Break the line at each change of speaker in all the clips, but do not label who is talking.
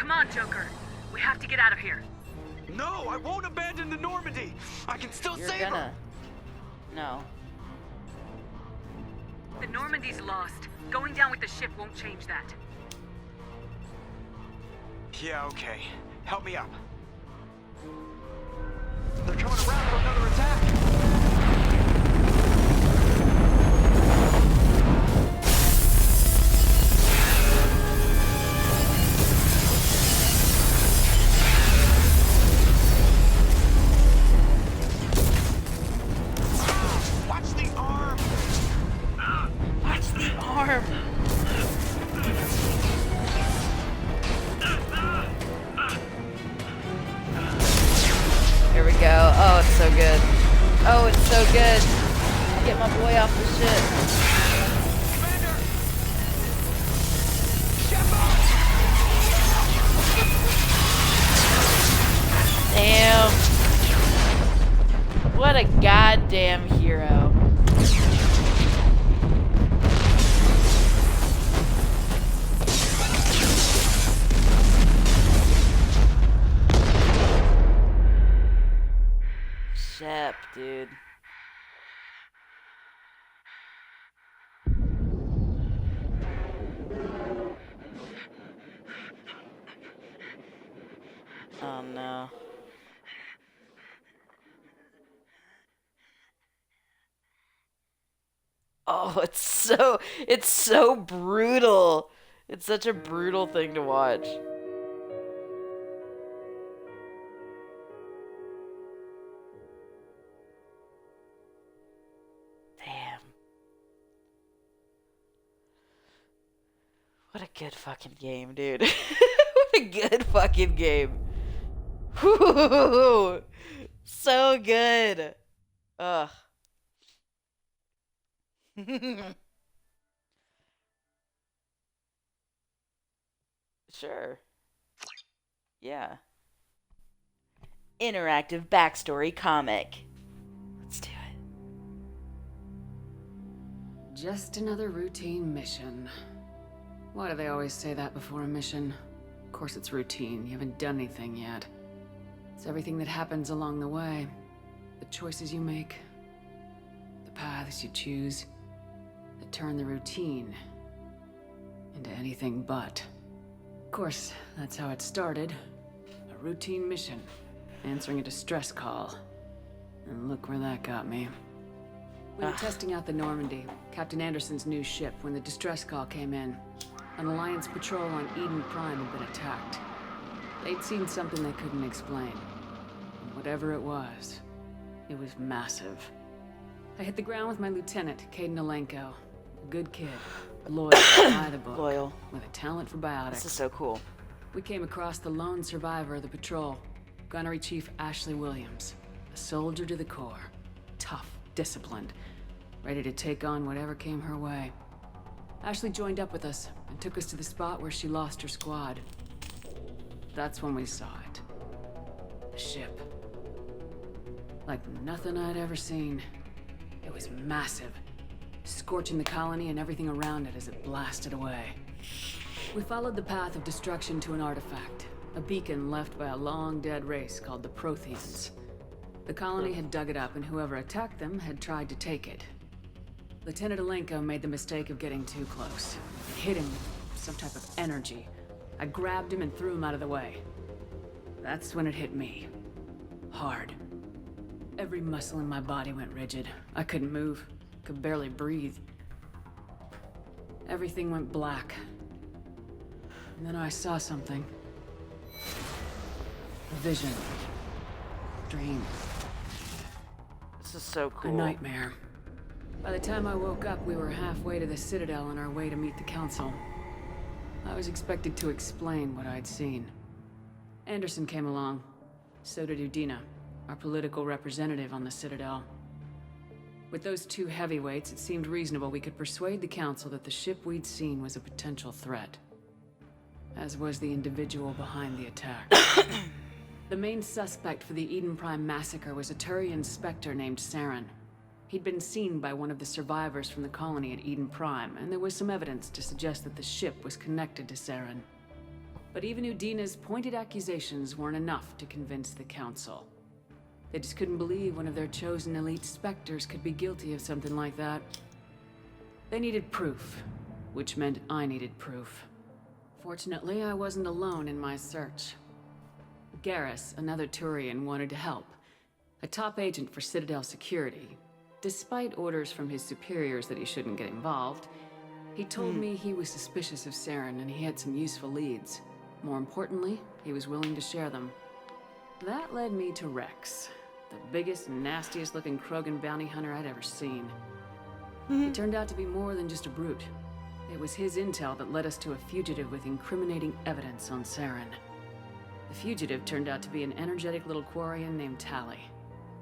Come on, Joker. We have to get out of here.
No, I won't abandon the Normandy. I can still
You're
save
gonna.
her.
No.
The Normandy's lost. Going down with the ship won't change that.
Yeah, okay. Help me up. They're coming around for another attack. Watch the arm.
Watch the arm. Here we go. Oh, it's so good. Oh, it's so good. Get my boy off the ship.
Commander! Shepard!
Damn. What a goddamn hero. Shep, dude. Oh no. Oh, it's so brutal. It's such a brutal thing to watch. Damn. What a good fucking game, dude. What a good fucking game. Whew. So good. Ugh. Sure. Yeah. Interactive backstory comic. Let's do it.
Just another routine mission. Why do they always say that before a mission? Of course it's routine. You haven't done anything yet. It's everything that happens along the way. The choices you make. The paths you choose. That turn the routine into anything but. Of course, that's how it started. A routine mission. Answering a distress call. And look where that got me. We were testing out the Normandy, Captain Anderson's new ship, when the distress call came in. An Alliance patrol on Eden Prime had been attacked. They'd seen something they couldn't explain. And whatever it was massive. I hit the ground with my lieutenant, Caden Alenko. A good kid, loyal, by the book,
Loyal.
with a talent for biotics.
This is so cool.
We came across the lone survivor of the patrol, Gunnery Chief Ashley Williams. A soldier to the core. Tough, disciplined, ready to take on whatever came her way. Ashley joined up with us and took us to the spot where she lost her squad. That's when we saw it. The ship. Like nothing I'd ever seen. It was massive, scorching the colony and everything around it as it blasted away. We followed the path of destruction to an artifact, a beacon left by a long-dead race called the Protheans. The colony had dug it up, and whoever attacked them had tried to take it. Lieutenant Alenko made the mistake of getting too close. It hit him with some type of energy. I grabbed him and threw him out of the way. That's when it hit me. Hard. Every muscle in my body went rigid. I couldn't move, could barely breathe. Everything went black. And then I saw something. A vision. Dream.
This is so
A
cool.
nightmare. By the time I woke up, we were halfway to the Citadel on our way to meet the Council. I was expected to explain what I'd seen. Anderson came along. So did Udina, our political representative on the Citadel. With those two heavyweights, it seemed reasonable we could persuade the Council that the ship we'd seen was a potential threat. As was the individual behind the attack. The main suspect for the Eden Prime massacre was a Turian Spectre named Saren. He'd been seen by one of the survivors from the colony at Eden Prime, and there was some evidence to suggest that the ship was connected to Saren. But even Udina's pointed accusations weren't enough to convince the Council. They just couldn't believe one of their chosen elite Spectres could be guilty of something like that. They needed proof, which meant I needed proof. Fortunately, I wasn't alone in my search. Garrus, another Turian, wanted to help. A top agent for Citadel Security. Despite orders from his superiors that he shouldn't get involved, he told me he was suspicious of Saren and he had some useful leads. More importantly, he was willing to share them. That led me to Rex, the biggest, nastiest looking Krogan bounty hunter I'd ever seen. He turned out to be more than just a brute. It was his intel that led us to a fugitive with incriminating evidence on Saren. The fugitive turned out to be an energetic little Quarian named Tally.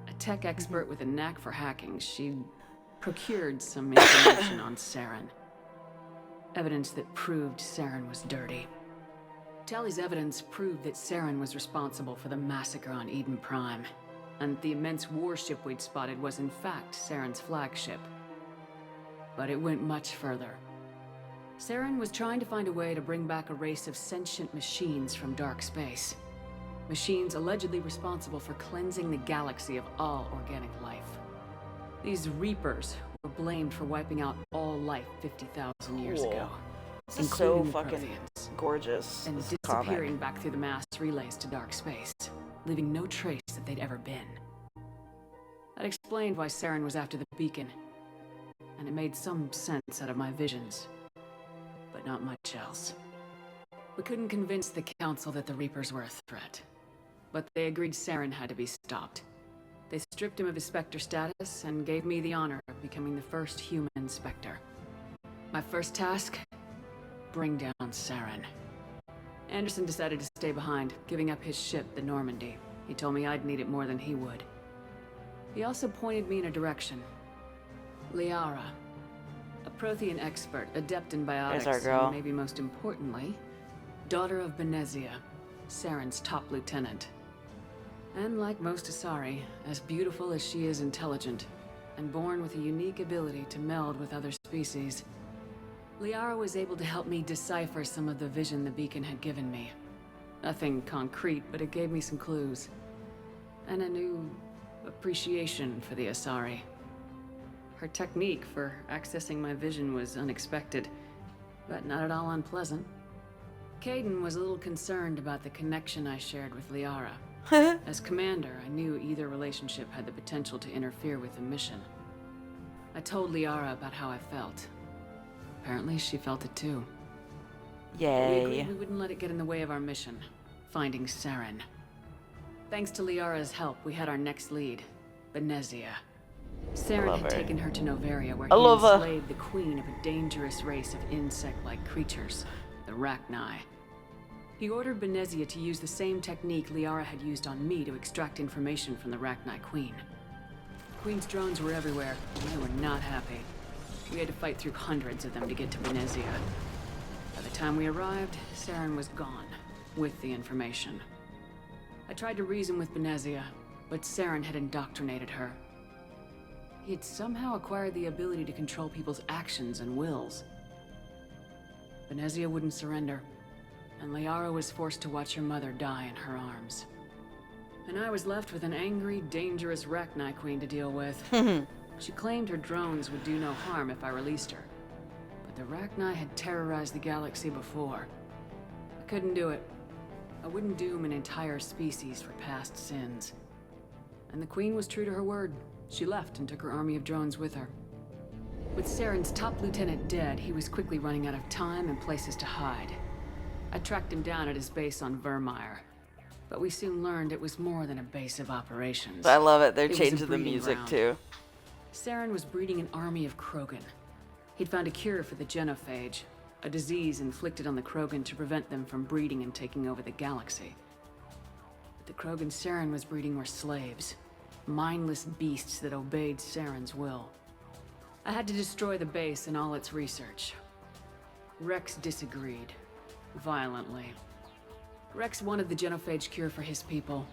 A tech expert with a knack for hacking, she procured some information on Saren. Evidence that proved Saren was dirty. Tally's evidence proved that Saren was responsible for the massacre on Eden Prime, and the immense warship we'd spotted was in fact Saren's flagship. But it went much further. Saren was trying to find a way to bring back a race of sentient machines from dark space. Machines allegedly responsible for cleansing the galaxy of all organic life. These Reapers were blamed for wiping out all life 50,000 years ago.
This is so
including the
fucking
Protheans,
gorgeous.
and
This
disappearing
comic.
back through the mass relays to dark space, leaving no trace that they'd ever been. That explained why Saren was after the beacon, and it made some sense out of my visions, but not much else. We couldn't convince the Council that the Reapers were a threat, but they agreed Saren had to be stopped. They stripped him of his Spectre status and gave me the honor of becoming the first human Spectre. My first task? Bring down Saren. Anderson decided to stay behind, giving up his ship, the Normandy. He told me I'd need it more than he would. He also pointed me in a direction. Liara, a Prothean expert, adept in biotics,
There's our girl.
and maybe most importantly, daughter of Benezia, Saren's top lieutenant. And like most Asari, as beautiful as she is intelligent, and born with a unique ability to meld with other species, Liara was able to help me decipher some of the vision the beacon had given me. Nothing concrete, but it gave me some clues. And a new appreciation for the Asari. Her technique for accessing my vision was unexpected, but not at all unpleasant. Caden was a little concerned about the connection I shared with Liara. As commander, I knew either relationship had the potential to interfere with the mission. I told Liara about how I felt. Apparently, she felt it too. We
Yay.
agreed we wouldn't let it get in the way of our mission, finding Saren. Thanks to Liara's help, we had our next lead, Benezia. Saren
love
had
her.
taken her to Noveria, where
I
he
love her.
enslaved the queen of a dangerous race of insect-like creatures, the Rachni. He ordered Benezia to use the same technique Liara had used on me to extract information from the Rachni queen. The queen's drones were everywhere, and they were not happy. We had to fight through hundreds of them to get to Benezia. By the time we arrived, Saren was gone, with the information. I tried to reason with Benezia, but Saren had indoctrinated her. He had somehow acquired the ability to control people's actions and wills. Benezia wouldn't surrender, and Liara was forced to watch her mother die in her arms. And I was left with an angry, dangerous Rachni queen to deal with. She claimed her drones would do no harm if I released her. But the Rachni had terrorized the galaxy before. I couldn't do it. I wouldn't doom an entire species for past sins. And the Queen was true to her word. She left and took her army of drones with her. With Saren's top lieutenant dead, he was quickly running out of time and places to hide. I tracked him down at his base on Vermeer. But we soon learned it was more than a base of operations.
I love it. They're
It was a
changing the
breeding
music
ground.
too.
Saren was breeding an army of Krogan. He'd found a cure for the genophage, a disease inflicted on the Krogan to prevent them from breeding and taking over the galaxy. But the Krogan Saren was breeding were slaves, mindless beasts that obeyed Saren's will. I had to destroy the base and all its research. Rex disagreed, violently. Rex wanted the genophage cure for his people.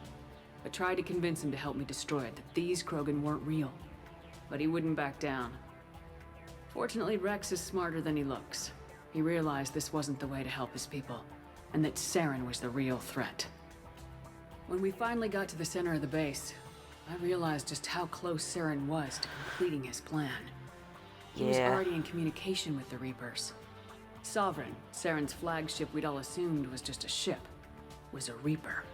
I tried to convince him to help me destroy it, that these Krogan weren't real. But he wouldn't back down. Fortunately, Rex is smarter than he looks. He realized this wasn't the way to help his people. and that Saren was the real threat. When we finally got to the center of the base, I realized just how close Saren was to completing his plan. He was already in communication with the Reapers. Sovereign, Saren's flagship we'd all assumed was just a ship, was a Reaper.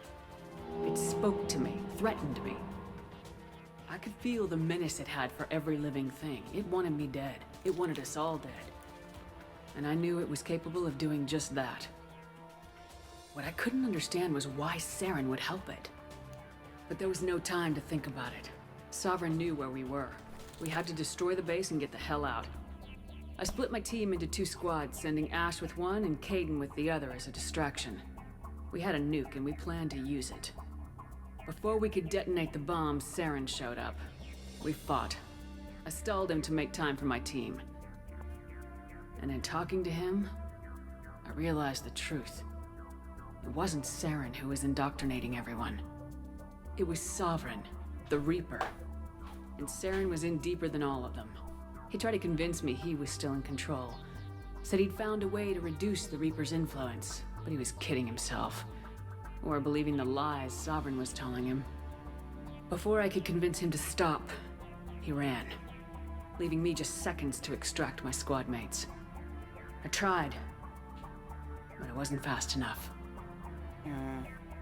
It spoke to me, threatened me. I could feel the menace it had for every living thing. It wanted me dead. It wanted us all dead. And I knew it was capable of doing just that. What I couldn't understand was why Saren would help it. But there was no time to think about it. Sovereign knew where we were. We had to destroy the base and get the hell out. I split my team into 2 squads, sending Ash with one and Caden with the other as a distraction. We had a nuke and we planned to use it. Before we could detonate the bomb, Saren showed up. We fought. I stalled him to make time for my team. And in talking to him, I realized the truth. It wasn't Saren who was indoctrinating everyone. It was Sovereign, the Reaper. And Saren was in deeper than all of them. He tried to convince me he was still in control. Said he'd found a way to reduce the Reaper's influence, but he was kidding himself. Or believing the lies Sovereign was telling him. Before I could convince him to stop, he ran, leaving me just seconds to extract my squad mates. I tried, but it wasn't fast enough.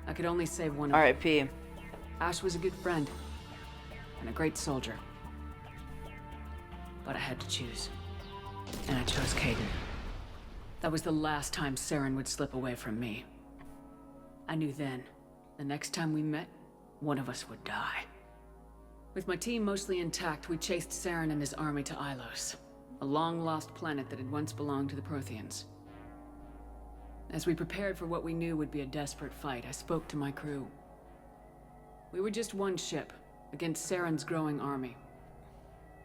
I could only save one of them.
R.I.P.
Ash was a good friend, and a great soldier. But I had to choose. And I chose Caden. That was the last time Saren would slip away from me. I knew then, the next time we met, one of us would die. With my team mostly intact, we chased Saren and his army to Ilos, a long-lost planet that had once belonged to the Protheans. As we prepared for what we knew would be a desperate fight, I spoke to my crew. We were just one ship, against Saren's growing army.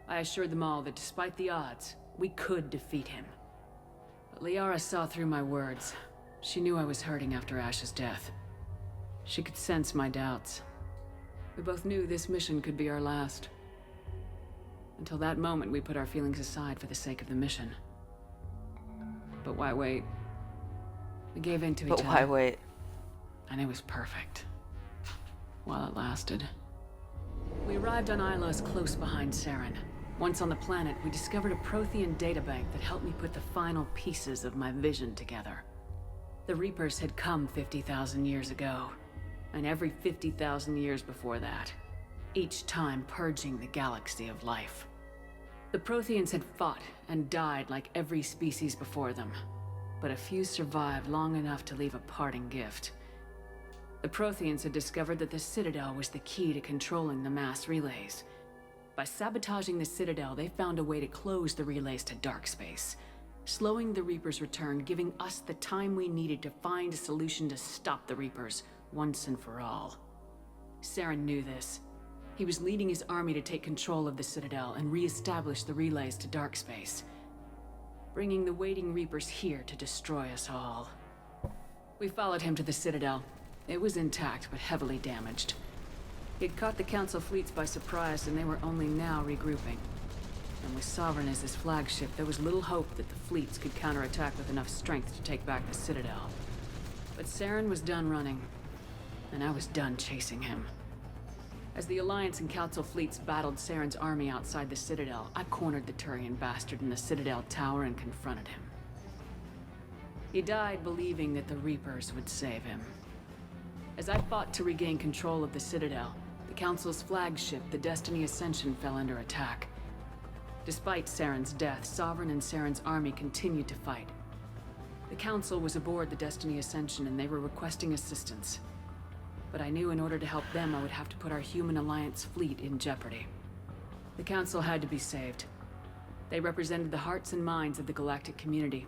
I assured them all that despite the odds, we could defeat him. But Liara saw through my words. She knew I was hurting after Ash's death. She could sense my doubts. We both knew this mission could be our last. Until that moment, we put our feelings aside for the sake of the mission. But why wait? We gave in to each other.
But why wait?
And it was perfect. While it lasted. We arrived on Ilos close behind Saren. Once on the planet, we discovered a Prothean databank that helped me put the final pieces of my vision together. The Reapers had come 50,000 years ago, and every 50,000 years before that, each time purging the galaxy of life. The Protheans had fought and died like every species before them, but a few survived long enough to leave a parting gift. The Protheans had discovered that the Citadel was the key to controlling the mass relays. By sabotaging the Citadel, they found a way to close the relays to dark space, slowing the Reapers' return, giving us the time we needed to find a solution to stop the Reapers once and for all. Saren knew this. He was leading his army to take control of the Citadel and re-establish the relays to dark space, bringing the waiting Reapers here to destroy us all. We followed him to the Citadel. It was intact, but heavily damaged. He'd caught the Council fleets by surprise, and they were only now regrouping. And with Sovereign as his flagship, there was little hope that the fleets could counterattack with enough strength to take back the Citadel. But Saren was done running, and I was done chasing him. As the Alliance and Council fleets battled Saren's army outside the Citadel, I cornered the Turian bastard in the Citadel tower and confronted him. He died believing that the Reapers would save him. As I fought to regain control of the Citadel, the Council's flagship, the Destiny Ascension, fell under attack. Despite Saren's death, Sovereign and Saren's army continued to fight. The Council was aboard the Destiny Ascension and they were requesting assistance. But I knew in order to help them, I would have to put our human Alliance fleet in jeopardy. The Council had to be saved. They represented the hearts and minds of the galactic community.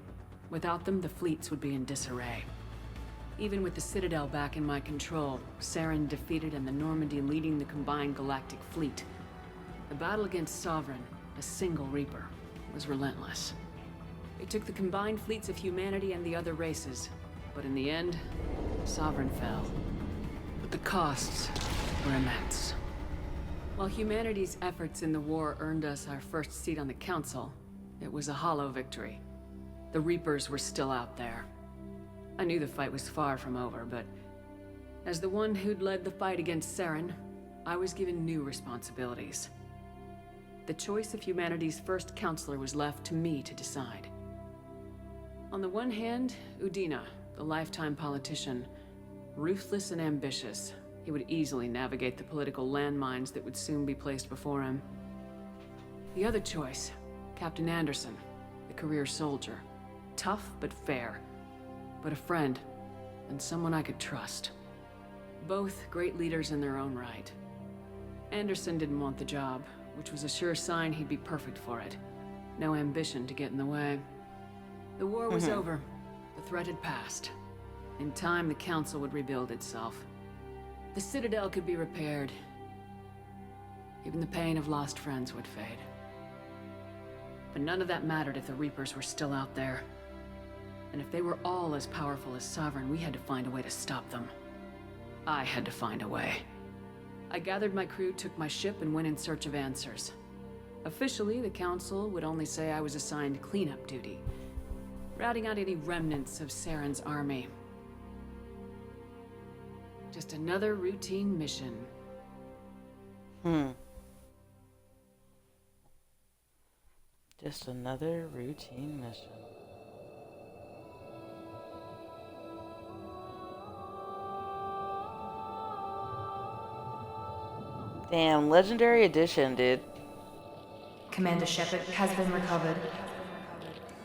Without them, the fleets would be in disarray. Even with the Citadel back in my control, Saren defeated and the Normandy leading the combined galactic fleet. The battle against Sovereign, a single Reaper, was relentless. It took the combined fleets of humanity and the other races, but in the end, Sovereign fell. But the costs were immense. While humanity's efforts in the war earned us our first seat on the Council, it was a hollow victory. The Reapers were still out there. I knew the fight was far from over, but as the one who'd led the fight against Saren, I was given new responsibilities. The choice of humanity's first counselor was left to me to decide. On the one hand, Udina, the lifetime politician, ruthless and ambitious. He would easily navigate the political landmines that would soon be placed before him. The other choice, Captain Anderson, the career soldier. Tough but fair, but a friend, and someone I could trust. Both great leaders in their own right. Anderson didn't want the job, which was a sure sign he'd be perfect for it. No ambition to get in the way. The war was over. The threat had passed. In time, the Council would rebuild itself. The Citadel could be repaired. Even the pain of lost friends would fade. But none of that mattered if the Reapers were still out there. And if they were all as powerful as Sovereign, we had to find a way to stop them. I had to find a way. I gathered my crew, took my ship, and went in search of answers. Officially, the Council would only say I was assigned cleanup duty, routing out any remnants of Saren's army. Just another routine mission.
Just another routine mission. Damn, Legendary Edition, dude.
Commander Shepard has been recovered.